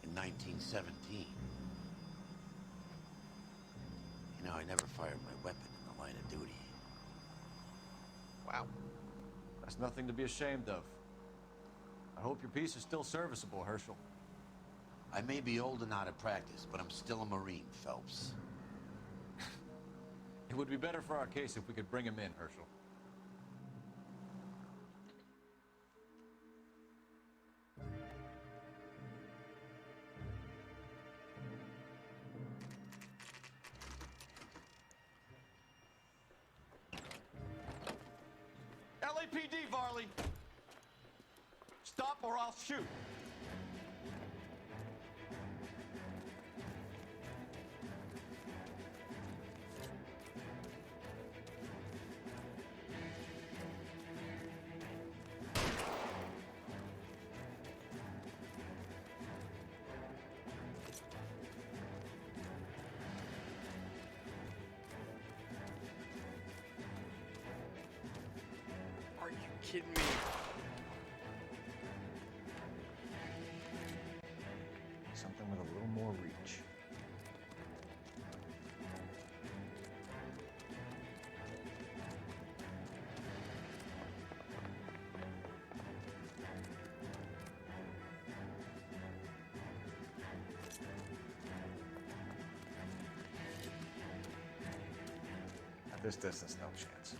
Speaker 4: In 1917. You know, I never fired my weapon in the line of duty.
Speaker 1: Wow.
Speaker 3: That's nothing to be ashamed of. I hope your piece is still serviceable, Herschel.
Speaker 4: I may be old and out of practice, but I'm still a Marine, Phelps.
Speaker 3: It would be better for our case if we could bring him in, Herschel. LAPD, Varley! Stop or I'll shoot!
Speaker 1: Are you kidding me?
Speaker 3: Something with a little more reach. At this distance, no chance.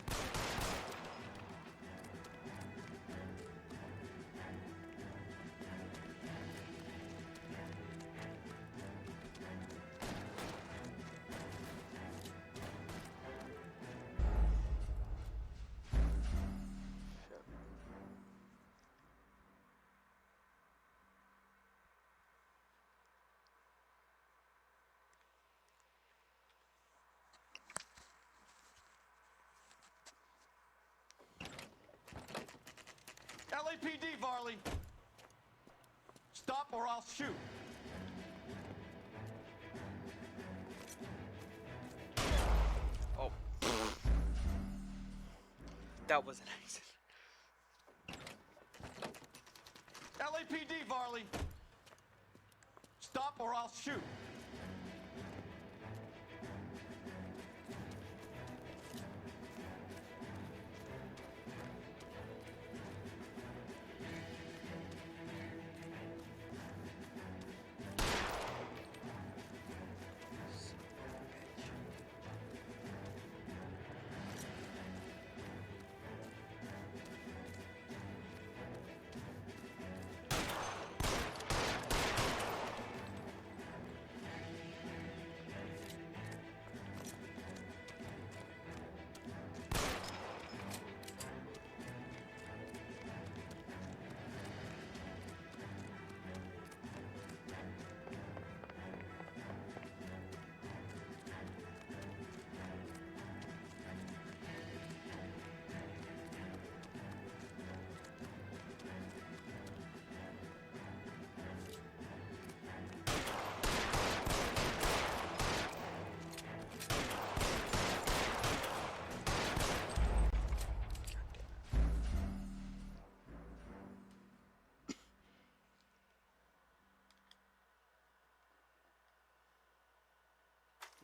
Speaker 3: LAPD, Varley! Stop or I'll shoot.
Speaker 1: Oh. That was an accident.
Speaker 3: LAPD, Varley. Stop or I'll shoot.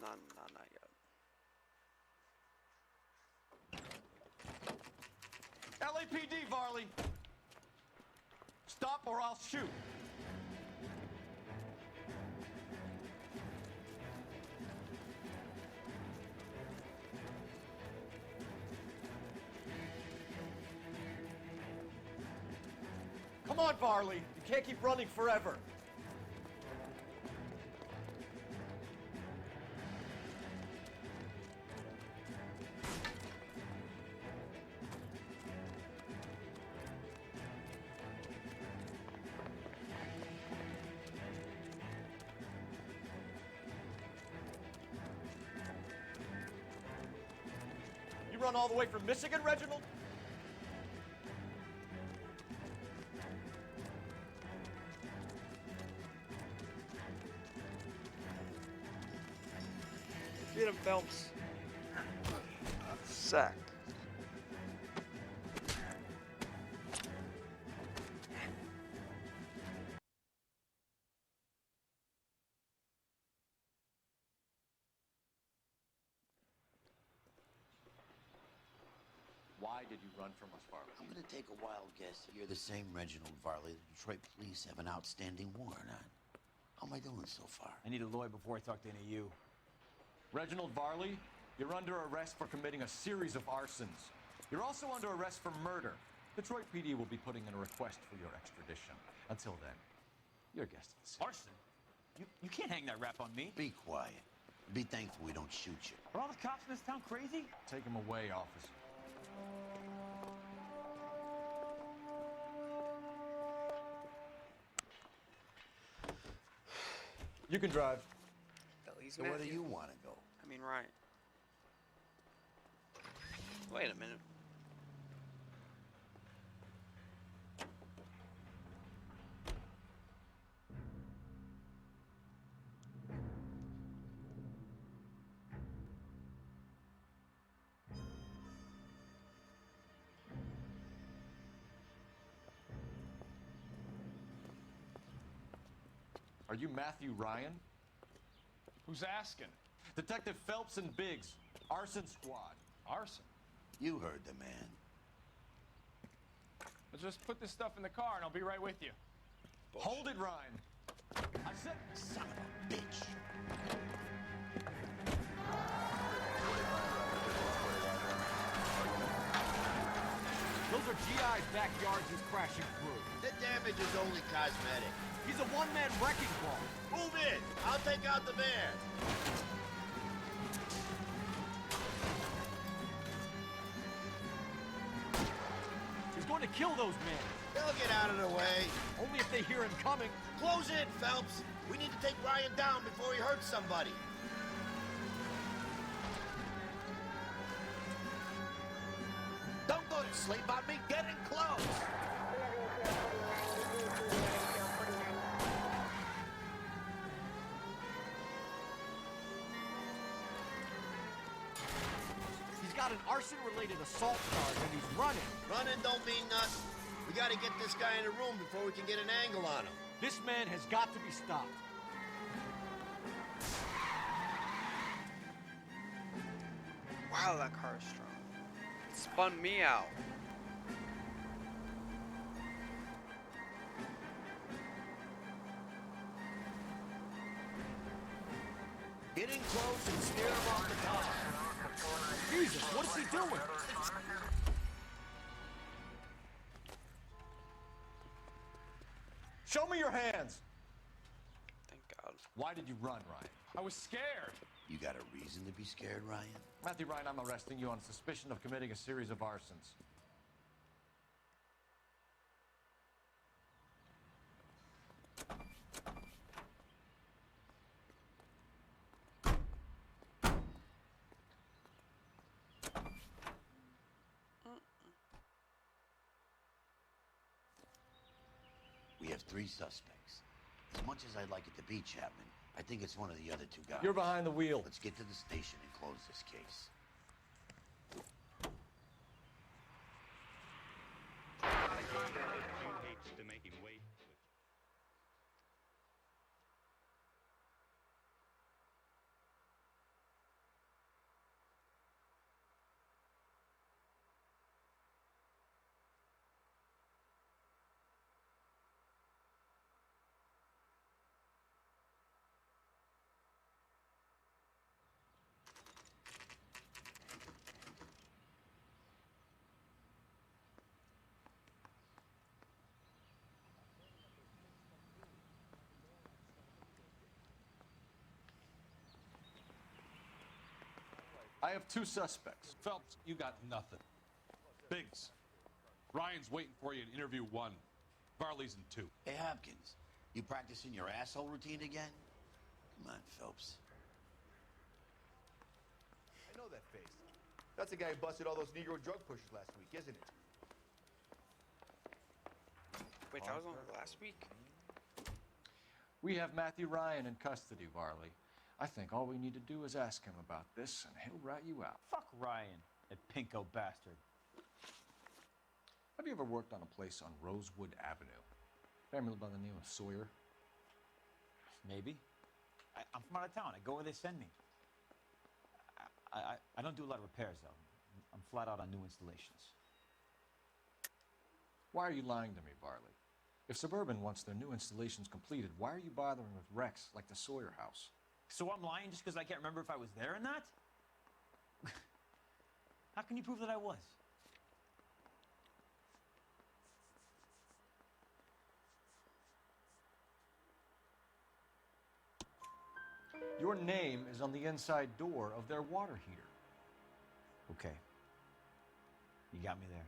Speaker 1: Not yet.
Speaker 3: LAPD, Varley. Stop or I'll shoot. Come on, Varley. You can't keep running forever. You run all the way from Michigan, Reginald?
Speaker 1: Get him, Phelps. Sack.
Speaker 3: Why did you run from us, Varley?
Speaker 4: I'm gonna take a wild guess that you're the same Reginald Varley the Detroit police have an outstanding warrant on. How am I doing so far?
Speaker 3: I need a lawyer before I talk to any of you. Reginald Varley, you're under arrest for committing a series of arsons. You're also under arrest for murder. Detroit PD will be putting in a request for your extradition. Until then, you're a guest of the city.
Speaker 5: Arson? You can't hang that rap on me.
Speaker 4: Be quiet. Be thankful we don't shoot you.
Speaker 5: Are all the cops in this town crazy?
Speaker 3: Take him away, officer. You can drive.
Speaker 4: So where do you want to go?
Speaker 1: I mean, right. Wait a minute.
Speaker 3: Are you Matthew Ryan?
Speaker 6: Who's asking?
Speaker 3: Detective Phelps and Biggs, arson squad.
Speaker 6: Arson?
Speaker 4: You heard the man.
Speaker 6: Let's just put this stuff in the car and I'll be right with you.
Speaker 3: Hold it, Ryan. I said,
Speaker 4: son of a bitch.
Speaker 5: Those are GI's backyards he's crashing through.
Speaker 22: The damage is only cosmetic.
Speaker 5: He's a one-man wrecking ball.
Speaker 22: Move in. I'll take out the van.
Speaker 5: He's going to kill those men.
Speaker 22: They'll get out of the way.
Speaker 5: Only if they hear him coming.
Speaker 22: Close in, Phelps. We need to take Ryan down before he hurts somebody. Don't go to sleep on me. Get in close.
Speaker 5: He's got an arson-related assault charge and he's running.
Speaker 22: Running don't mean nothing. We gotta get this guy in a room before we can get an angle on him.
Speaker 5: This man has got to be stopped.
Speaker 1: Wow, that car is strong. It spun me out.
Speaker 22: Get in close and steer him off the car.
Speaker 5: Jesus, what is he doing?
Speaker 3: Show me your hands.
Speaker 1: Thank God.
Speaker 3: Why did you run, Ryan?
Speaker 2: I was scared.
Speaker 4: You got a reason to be scared, Ryan?
Speaker 3: Matthew Ryan, I'm arresting you on suspicion of committing a series of arsons.
Speaker 4: We have 3 suspects. As much as I'd like it to be Chapman, I think it's one of the other 2 guys.
Speaker 3: You're behind the wheel.
Speaker 4: Let's get to the station and close this case.
Speaker 19: To make him wait.
Speaker 3: I have 2 suspects.
Speaker 2: Phelps, you got nothing. Biggs, Ryan's waiting for you in interview 1. Varley's in 2.
Speaker 4: Hey, Hopkins, you practicing your asshole routine again? Come on, Phelps.
Speaker 7: I know that face. That's the guy who busted all those Negro drug pushers last week, isn't it?
Speaker 1: Wait, that was only last week?
Speaker 3: We have Matthew Ryan in custody, Varley. I think all we need to do is ask him about this, and he'll rat you out.
Speaker 8: Fuck Ryan, that pinko bastard.
Speaker 3: Have you ever worked on a place on Rosewood Avenue? Family by the name of Sawyer?
Speaker 8: Maybe. I'm from out of town. I go where they send me. I don't do a lot of repairs, though. I'm flat out on new installations.
Speaker 3: Why are you lying to me, Varley? If Suburban wants their new installations completed, why are you bothering with wrecks like the Sawyer house?
Speaker 8: So I'm lying just because I can't remember if I was there or not? How can you prove that I was?
Speaker 3: Your name is on the inside door of their water heater.
Speaker 8: Okay. You got me there.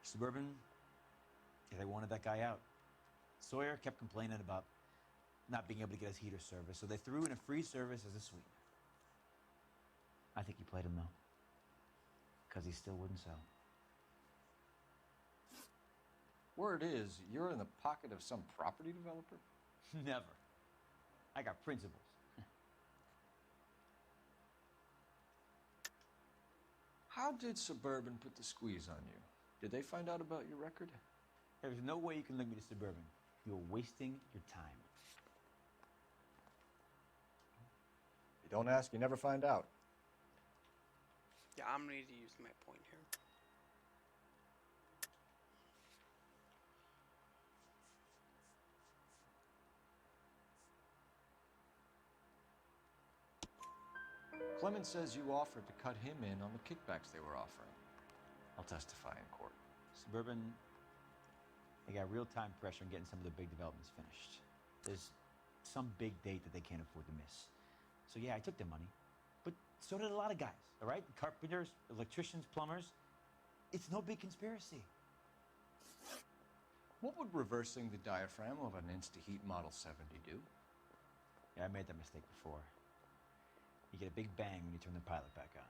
Speaker 8: Suburban, they wanted that guy out. Sawyer kept complaining about not being able to get his heater service, so they threw in a free service as a sweetener. I think he played him, though, because he still wouldn't sell.
Speaker 3: Word is, you're in the pocket of some property developer?
Speaker 8: Never. I got principles.
Speaker 3: How did Suburban put the squeeze on you? Did they find out about your record?
Speaker 8: There's no way you can link me to Suburban. You're wasting your time.
Speaker 3: You don't ask, you never find out.
Speaker 1: Yeah, I'm ready to use my point here.
Speaker 3: Clemens says you offered to cut him in on the kickbacks they were offering. I'll testify in court.
Speaker 8: Suburban, they got real-time pressure on getting some of the big developments finished. There's some big date that they can't afford to miss. So yeah, I took their money, but so did a lot of guys, all right? Carpenters, electricians, plumbers. It's no big conspiracy.
Speaker 3: What would reversing the diaphragm of an Insta-Heat Model 70 do?
Speaker 8: Yeah, I made that mistake before. You get a big bang when you turn the pilot back on.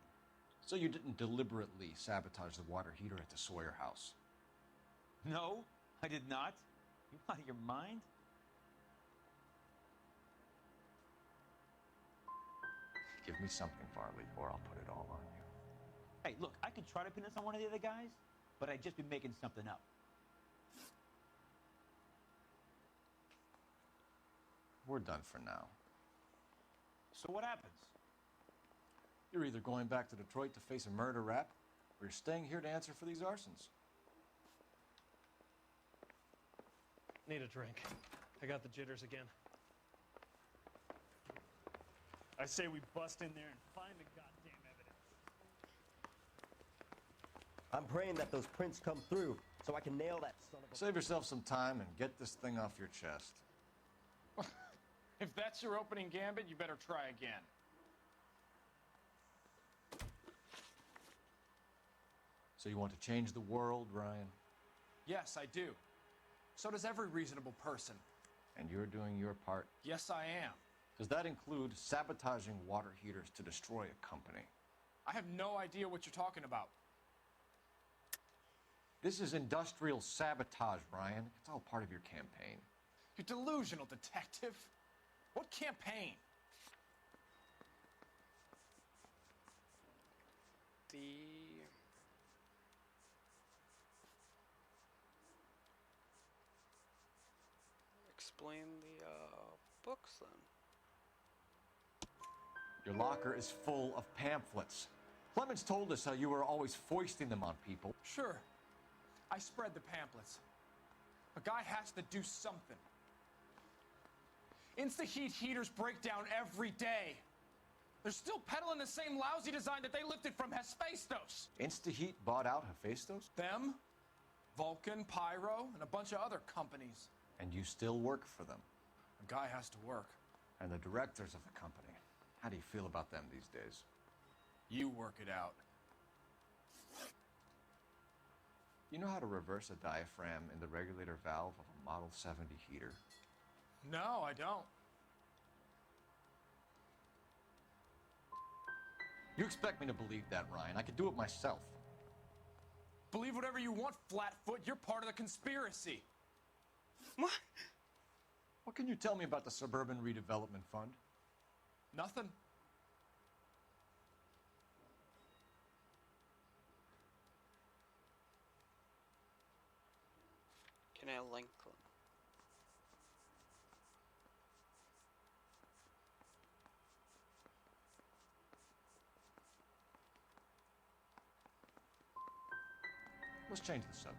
Speaker 3: So you didn't deliberately sabotage the water heater at the Sawyer house?
Speaker 8: No, I did not. You out of your mind?
Speaker 3: Give me something, Varley, or I'll put it all on you.
Speaker 8: Hey, look, I could try to pin this on one of the other guys, but I'd just be making something up.
Speaker 3: We're done for now.
Speaker 8: So what happens?
Speaker 3: You're either going back to Detroit to face a murder rap, or you're staying here to answer for these arsons.
Speaker 13: Need a drink. I got the jitters again. I say we bust in there and find the goddamn evidence.
Speaker 14: I'm praying that those prints come through so I can nail that son of a...
Speaker 3: Save yourself some time and get this thing off your chest.
Speaker 5: If that's your opening gambit, you better try again.
Speaker 3: So you want to change the world, Ryan?
Speaker 5: Yes, I do. So does every reasonable person.
Speaker 3: And you're doing your part?
Speaker 5: Yes, I am.
Speaker 3: Does that include sabotaging water heaters to destroy a company?
Speaker 5: I have no idea what you're talking about.
Speaker 3: This is industrial sabotage, Ryan. It's all part of your campaign.
Speaker 5: You're delusional, detective. What campaign?
Speaker 1: Explain the books then.
Speaker 3: Your locker is full of pamphlets. Clemens told us how you were always foisting them on people.
Speaker 5: Sure. I spread the pamphlets. A guy has to do something. Insta-heat heaters break down every day. They're still peddling the same lousy design that they lifted from Hephaestus.
Speaker 3: Insta-heat bought out Hephaestus?
Speaker 5: Them, Vulcan, Pyro, and a bunch of other companies.
Speaker 3: And you still work for them.
Speaker 5: A guy has to work.
Speaker 3: And the directors of the company. How do you feel about them these days?
Speaker 5: You work it out.
Speaker 3: You know how to reverse a diaphragm in the regulator valve of a Model 70 heater?
Speaker 5: No, I don't.
Speaker 3: You expect me to believe that, Ryan? I could do it myself.
Speaker 5: Believe whatever you want, Flatfoot. You're part of the conspiracy.
Speaker 1: What?
Speaker 3: What can you tell me about the Suburban Redevelopment Fund?
Speaker 5: Nothing.
Speaker 1: Can I link them?
Speaker 3: Let's change the subject.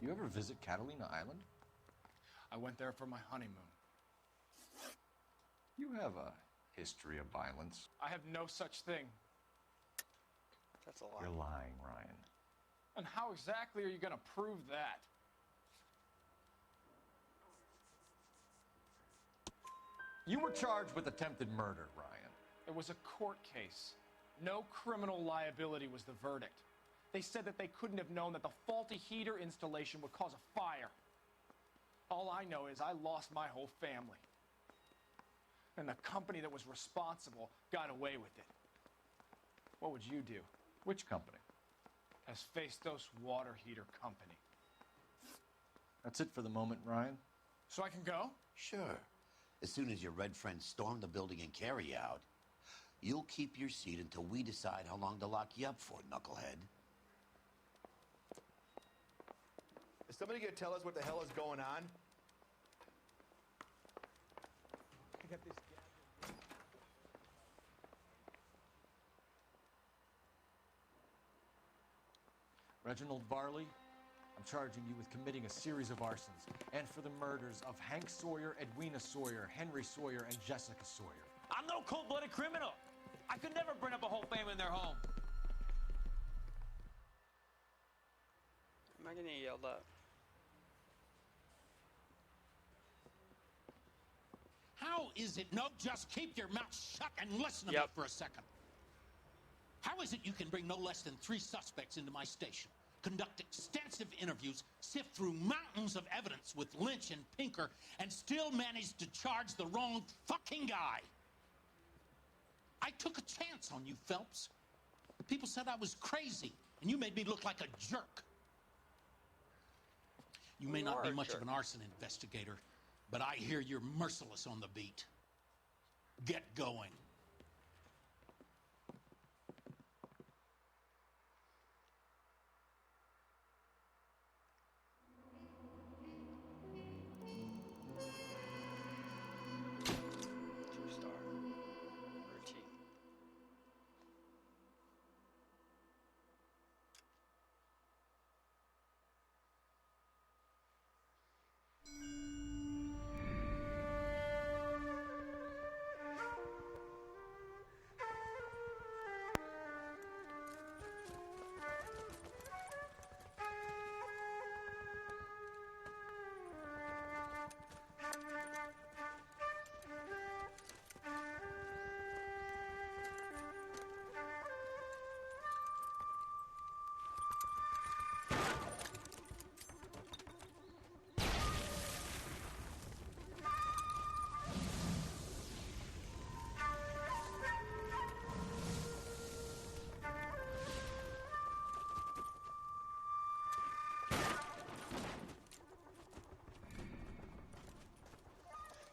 Speaker 3: You ever visit Catalina Island?
Speaker 5: I went there for my honeymoon.
Speaker 3: You have a history of violence.
Speaker 5: I have no such thing.
Speaker 1: That's a lie.
Speaker 3: You're lying, Ryan.
Speaker 5: And how exactly are you going to prove that?
Speaker 3: You were charged with attempted murder, Ryan.
Speaker 5: It was a court case. No criminal liability was the verdict. They said that they couldn't have known that the faulty heater installation would cause a fire. All I know is I lost my whole family. And the company that was responsible got away with it. What would you do?
Speaker 3: Which company?
Speaker 5: Hephaestus Water Heater Company.
Speaker 3: That's it for the moment, Ryan.
Speaker 5: So I can go?
Speaker 4: Sure. As soon as your red friends storm the building and carry out, you'll keep your seat until we decide how long to lock you up for, knucklehead.
Speaker 7: Is somebody gonna tell us what the hell is going on?
Speaker 18: I got this.
Speaker 3: Reginald Varley, I'm charging you with committing a series of arsons and for the murders of Hank Sawyer, Edwina Sawyer, Henry Sawyer, and Jessica Sawyer.
Speaker 8: I'm no cold-blooded criminal. I could never burn up a whole family in their home.
Speaker 1: Am I gonna get yelled at?
Speaker 2: How is it? No, just keep your mouth shut and listen to me for a second. How is it you can bring no less than 3 suspects into my station, conduct extensive interviews, sift through mountains of evidence with Lynch and Pinker, and still manage to charge the wrong fucking guy? I took a chance on you, Phelps. People said I was crazy, and you made me look like a jerk. You may not be much of an arson investigator, but I hear you're merciless on the beat. Get going.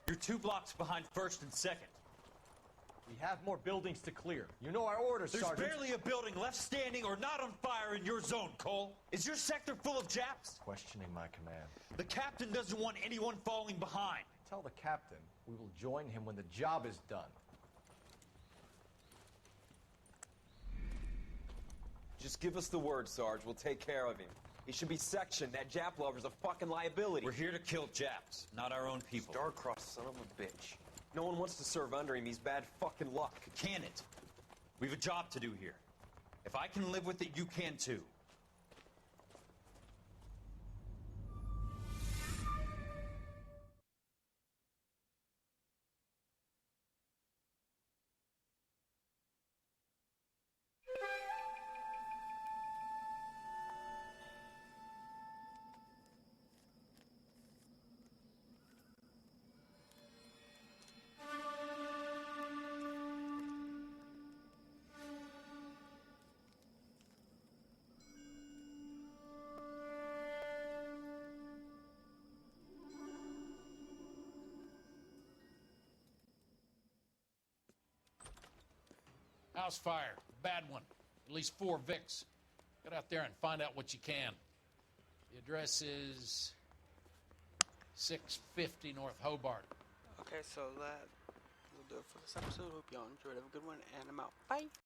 Speaker 10: You're 2 blocks behind 1st and 2nd.
Speaker 14: We have more buildings to clear. You know our orders,
Speaker 10: There's
Speaker 14: Sergeant.
Speaker 10: barely a building left standing or not on fire in your zone, Cole. Is your sector full of Japs?
Speaker 11: Questioning my command.
Speaker 10: The captain doesn't want anyone falling behind.
Speaker 3: Tell the captain we will join him when the job is done.
Speaker 15: Just give us the word, Sarge. We'll take care of him. He should be sectioned. That Jap lover's a fucking liability.
Speaker 10: We're here to kill Japs, not our own people.
Speaker 15: Star-crossed son of a bitch. No one wants to serve under him. He's bad fucking luck.
Speaker 10: Can it? We've a job to do here. If I can live with it, you can too.
Speaker 2: House fire, bad one. At least 4 Vicks. Get out there and find out what you can. The address is 650 North Hobart.
Speaker 1: Okay, so that will do it for this episode. Hope y'all enjoyed. Have a good one, and I'm out. Bye.